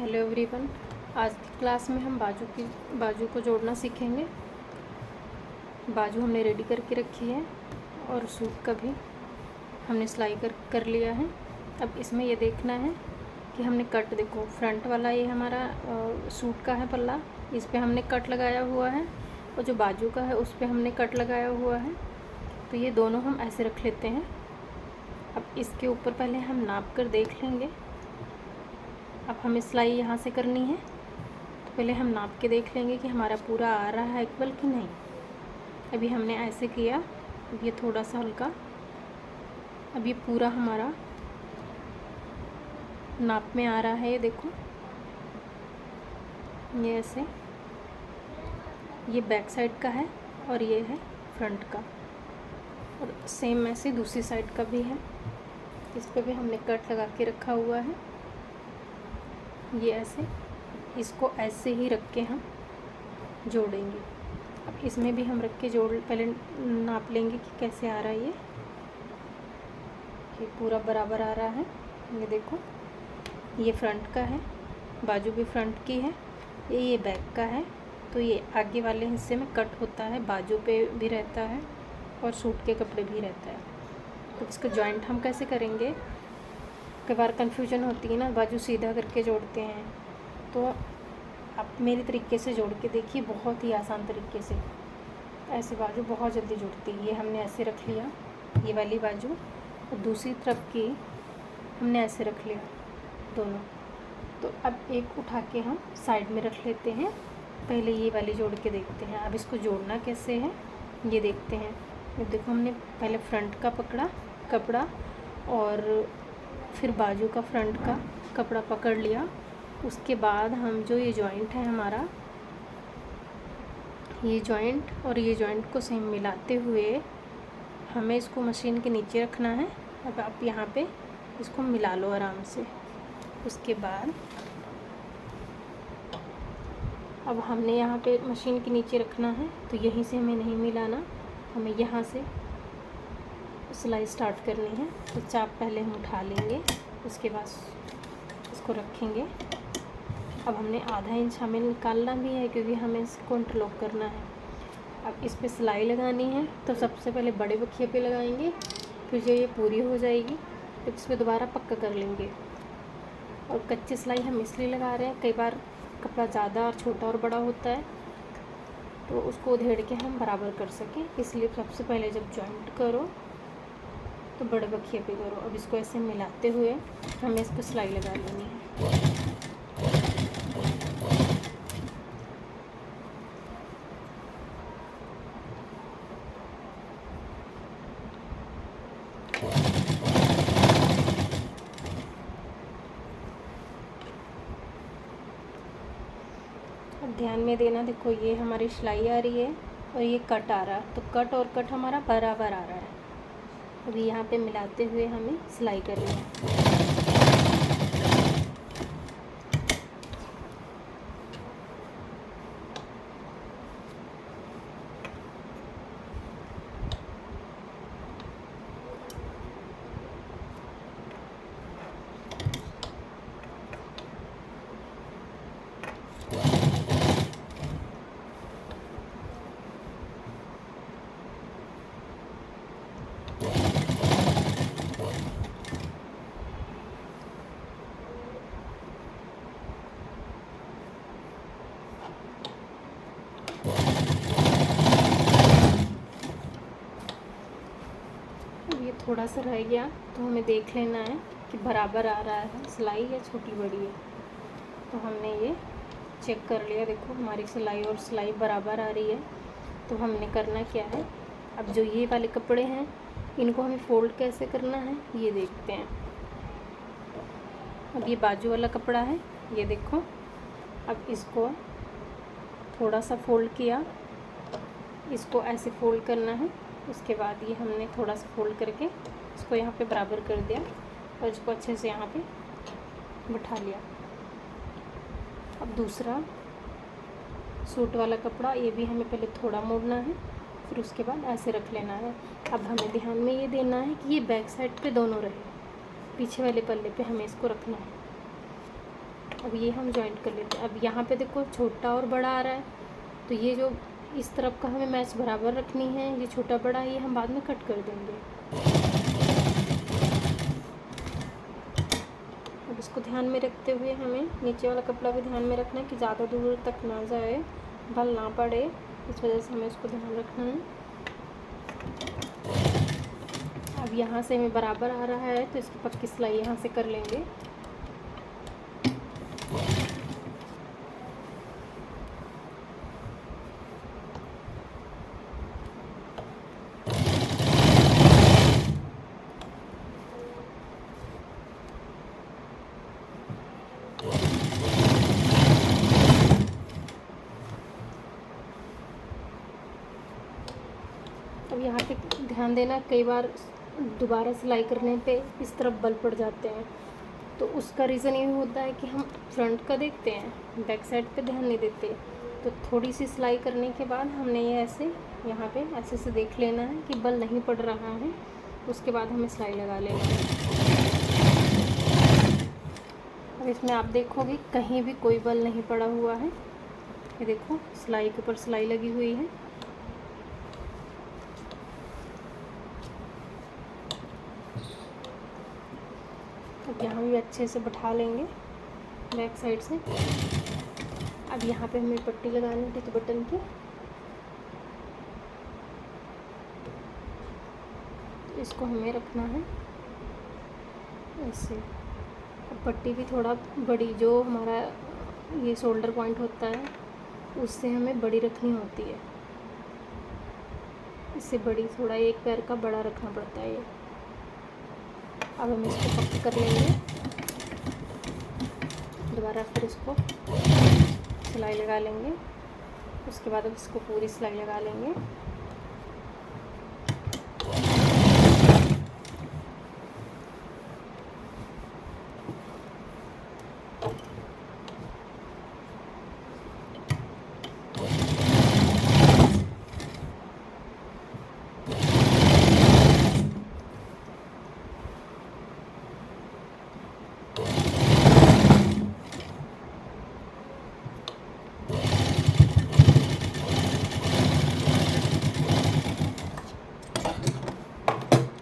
Hello everyone. आज की class में हम बाजू को जोड़ना सीखेंगे। बाजू हमने रेडी करके रखी है और सूट का भी हमने सिलाई कर लिया है। अब इसमें ये देखना है कि हमने कट, देखो फ्रंट वाला ये हमारा सूट का है पल्ला, इस पे हमने कट लगाया हुआ है और जो बाजू का है उस पे हमने कट लगाया हुआ है। तो ये दोनों हम ऐसे रख लेते हैं। अब इसके ऊपर पहले हम नाप कर देख लेंगे। अब हमें सिलाई यहाँ से करनी है, तो पहले हम नाप के देख लेंगे कि हमारा पूरा आ रहा है इक्वल कि नहीं। अभी हमने ऐसे किया, अब ये थोड़ा सा हल्का, अब ये पूरा हमारा नाप में आ रहा है। ये देखो, ये ऐसे, ये बैक साइड का है और ये है फ्रंट का, और सेम ऐसे दूसरी साइड का भी है। इस पे भी हमने कट लगा के रखा हुआ है। ये ऐसे, इसको ऐसे ही रख के हम जोड़ेंगे। अब इसमें भी हम रख के पहले नाप लेंगे कि कैसे आ रहा है। ये पूरा बराबर आ रहा है। ये देखो, ये फ्रंट का है, बाजू भी फ्रंट की है, ये बैक का है। तो ये आगे वाले हिस्से में कट होता है, बाजू पे भी रहता है और सूट के कपड़े भी रहता है। तो इसका जॉइंट हम कैसे करेंगे, कई बार कन्फ्यूजन होती है ना, बाजू सीधा करके जोड़ते हैं। तो आप मेरे तरीके से जोड़ के देखिए, बहुत ही आसान तरीके से। ऐसे बाजू बहुत जल्दी जुड़ती है। ये हमने ऐसे रख लिया, ये वाली बाजू, और दूसरी तरफ की हमने ऐसे रख लिया दोनों। तो अब एक उठा के हम साइड में रख लेते हैं। पहले ये वाली जोड़ के देखते हैं। अब इसको जोड़ना कैसे है ये देखते हैं। अब देखो, हमने पहले फ्रंट का पकड़ा कपड़ा और फिर बाजू का फ्रंट का कपड़ा पकड़ लिया। उसके बाद हम जो ये जॉइंट है हमारा, ये जॉइंट और ये जॉइंट को सेम मिलाते हुए हमें इसको मशीन के नीचे रखना है। अब आप यहाँ पे इसको मिला लो आराम से। उसके बाद अब हमने यहाँ पे मशीन के नीचे रखना है, तो यहीं से हमें नहीं मिलाना, हमें यहाँ से सिलाई स्टार्ट करनी है। तो चाप पहले हम उठा लेंगे, उसके बाद इसको रखेंगे। अब हमने आधा इंच हमें निकालना भी है, क्योंकि हमें इसको इंटरलॉक करना है। अब इस पे सिलाई लगानी है, तो सबसे पहले बड़े बखिए पे लगाएंगे, फिर जो ये पूरी हो जाएगी तो इस पर दोबारा पक्का कर लेंगे। और कच्ची सिलाई हम इसलिए लगा रहे हैं, कई बार कपड़ा ज़्यादा और छोटा और बड़ा होता है, तो उसको उधेड़ के हम बराबर कर सकें, इसलिए सबसे पहले जब जॉइंट करो तो बड़े बखिए पे करो। अब इसको ऐसे मिलाते हुए हमें इस पर सिलाई लगा लेनी है। अब ध्यान में देना, देखो ये हमारी सिलाई आ रही है और ये कट आ रहा है, तो कट और कट हमारा बराबर आ रहा है। अभी यहाँ पे मिलाते हुए हमें सिलाई करनी है। ये थोड़ा सा रह गया, तो हमें देख लेना है कि बराबर आ रहा है सिलाई या छोटी बड़ी है। तो हमने ये चेक कर लिया, देखो हमारी सिलाई बराबर आ रही है। तो हमने करना क्या है, अब जो ये वाले कपड़े हैं इनको हमें फ़ोल्ड कैसे करना है ये देखते हैं। अब ये बाजू वाला कपड़ा है, ये देखो। अब इसको थोड़ा सा फ़ोल्ड किया, इसको ऐसे फ़ोल्ड करना है। उसके बाद ये हमने थोड़ा सा फ़ोल्ड करके इसको यहाँ पे बराबर कर दिया और इसको अच्छे से यहाँ पे बिठा लिया। अब दूसरा सूट वाला कपड़ा, ये भी हमें पहले थोड़ा मोड़ना है, फिर उसके बाद ऐसे रख लेना है। अब हमें ध्यान में ये देना है कि ये बैक साइड पे दोनों रहे, पीछे वाले पल्ले पे हमें इसको रखना है। अब ये हम जॉइंट कर लेते हैं। अब यहाँ पे देखो छोटा और बड़ा आ रहा है, तो ये जो इस तरफ का हमें मैच बराबर रखनी है, ये छोटा बड़ा ये हम बाद में कट कर देंगे। अब इसको ध्यान में रखते हुए हमें नीचे वाला कपड़ा भी ध्यान में रखना है कि ज़्यादा दूर तक ना जाए, बल ना पड़े, इस वजह से हमें इसको ध्यान रखना है। अब यहाँ से हमें बराबर आ रहा है तो इसकी पक्की सिलाई यहाँ से कर लेंगे। अब यहाँ पे ध्यान देना, कई बार दोबारा सिलाई करने पे इस तरफ बल पड़ जाते हैं, तो उसका रीज़न ये होता है कि हम फ्रंट का देखते हैं, बैक साइड पे ध्यान नहीं देते। तो थोड़ी सी सिलाई करने के बाद हमने ये ऐसे यहाँ पे ऐसे से देख लेना है कि बल नहीं पड़ रहा है, उसके बाद हमें सिलाई लगा लेना है। अब इसमें आप देखोगे कहीं भी कोई बल नहीं पड़ा हुआ है, ये देखो सिलाई के ऊपर सिलाई लगी हुई है। अब यहाँ भी अच्छे से बैठा लेंगे बैक साइड से। अब यहाँ पे हमें पट्टी लगानी है टिच बटन की, तो इसको हमें रखना है ऐसे। अब पट्टी भी थोड़ा बड़ी, जो हमारा ये शोल्डर पॉइंट होता है उससे हमें बड़ी रखनी होती है, इससे बड़ी, थोड़ा एक पैर का बड़ा रखना पड़ता है ये। अब हम इसको पक्का कर लेंगे, दोबारा फिर इसको सिलाई लगा लेंगे। उसके बाद अब इसको पूरी सिलाई लगा लेंगे।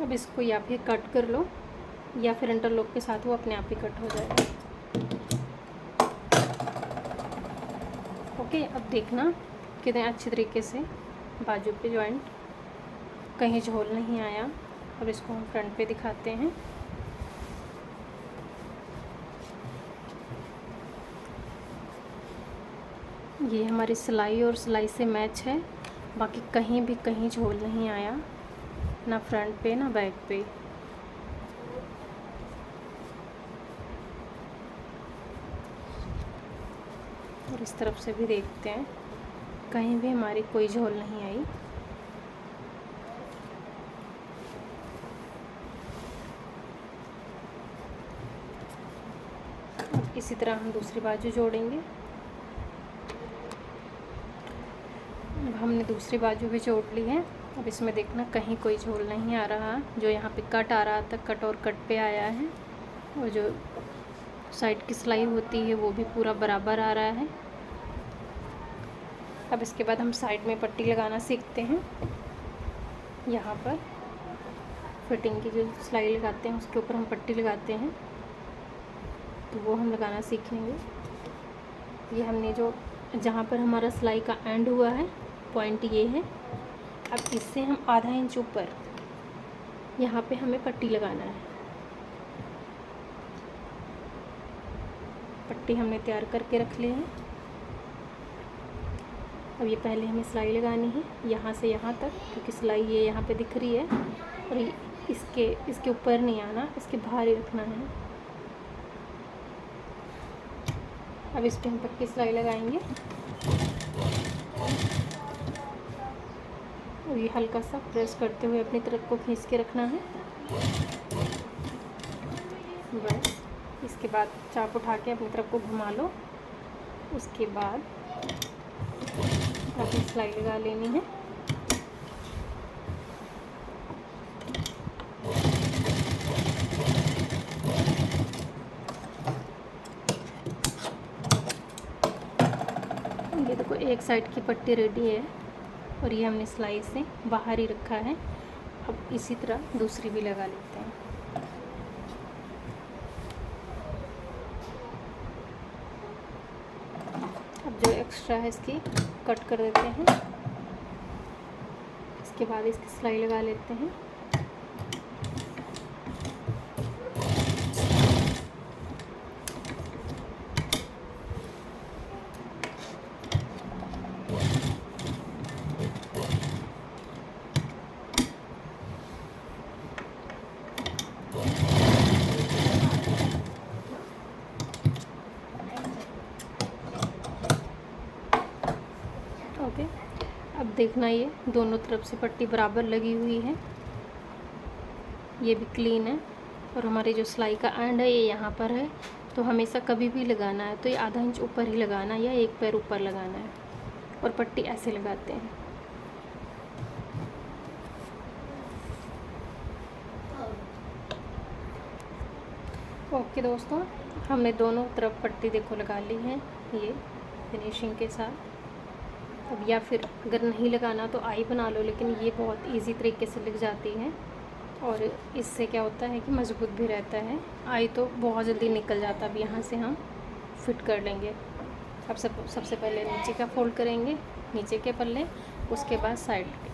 अब इसको या फिर कट कर लो या फिर इंटरलॉक के साथ वो अपने आप ही कट हो जाएगा। ओके, अब देखना कितने अच्छे तरीके से बाजू पे जॉइंट, कहीं झोल नहीं आया। अब इसको हम फ्रंट पे दिखाते हैं। ये हमारी सिलाई और सिलाई से मैच है, बाकी कहीं भी कहीं झोल नहीं आया, ना फ्रंट पे ना बैक पे। और इस तरफ से भी देखते हैं, कहीं भी हमारी कोई झोल नहीं आई। अब इसी तरह हम दूसरी बाजू जोड़ेंगे। अब हमने दूसरी बाजू भी जोड़ ली है। अब इसमें देखना कहीं कोई झोल नहीं आ रहा, जो यहाँ पे कट आ रहा था कट और कट पे आया है, और जो साइड की सिलाई होती है वो भी पूरा बराबर आ रहा है। अब इसके बाद हम साइड में पट्टी लगाना सीखते हैं। यहाँ पर फिटिंग की जो सिलाई लगाते हैं उसके ऊपर हम पट्टी लगाते हैं, तो वो हम लगाना सीखेंगे। ये हमने जो जहाँ पर हमारा सिलाई का एंड हुआ है पॉइंट ये है। अब इससे हम आधा इंच ऊपर यहाँ पे हमें पट्टी लगाना है। पट्टी हमने तैयार करके रख ली है। अब ये पहले हमें सिलाई लगानी है यहाँ से यहाँ तक, क्योंकि सिलाई ये यहाँ पे दिख रही है, और ये इसके ऊपर नहीं आना, इसके बाहर ही रखना है। अब इस पर हम पक्की सिलाई लगाएंगे, और ये हल्का सा प्रेस करते हुए अपनी तरफ को खींच के रखना है बस। इसके बाद चाप उठा के अपनी तरफ को घुमा लो। उसके बाद अपनी सिलाई लगा लेनी है। ये देखो एक साइड की पट्टी रेडी है और ये हमने सिलाई से बाहर ही रखा है। अब इसी तरह दूसरी भी लगा लेते हैं। अब जो एक्स्ट्रा है इसकी कट कर देते हैं। इसके बाद इसकी सिलाई लगा लेते हैं। ओके, अब देखना ये दोनों तरफ से पट्टी बराबर लगी हुई है, ये भी क्लीन है। और हमारी जो सिलाई का एंड है ये यहाँ पर है। तो हमेशा कभी भी लगाना है तो ये आधा इंच ऊपर ही लगाना है या एक पैर ऊपर लगाना है और पट्टी ऐसे लगाते हैं। ओके दोस्तों, हमने दोनों तरफ पट्टी देखो लगा ली है ये फिनिशिंग के साथ। अब या फिर अगर नहीं लगाना तो आई बना लो, लेकिन ये बहुत इजी तरीके से लग जाती है और इससे क्या होता है कि मज़बूत भी रहता है। आई तो बहुत जल्दी निकल जाता। अब यहाँ से हम फिट कर लेंगे। अब सबसे पहले नीचे का फोल्ड करेंगे, नीचे के पल्ले, उसके बाद साइड के।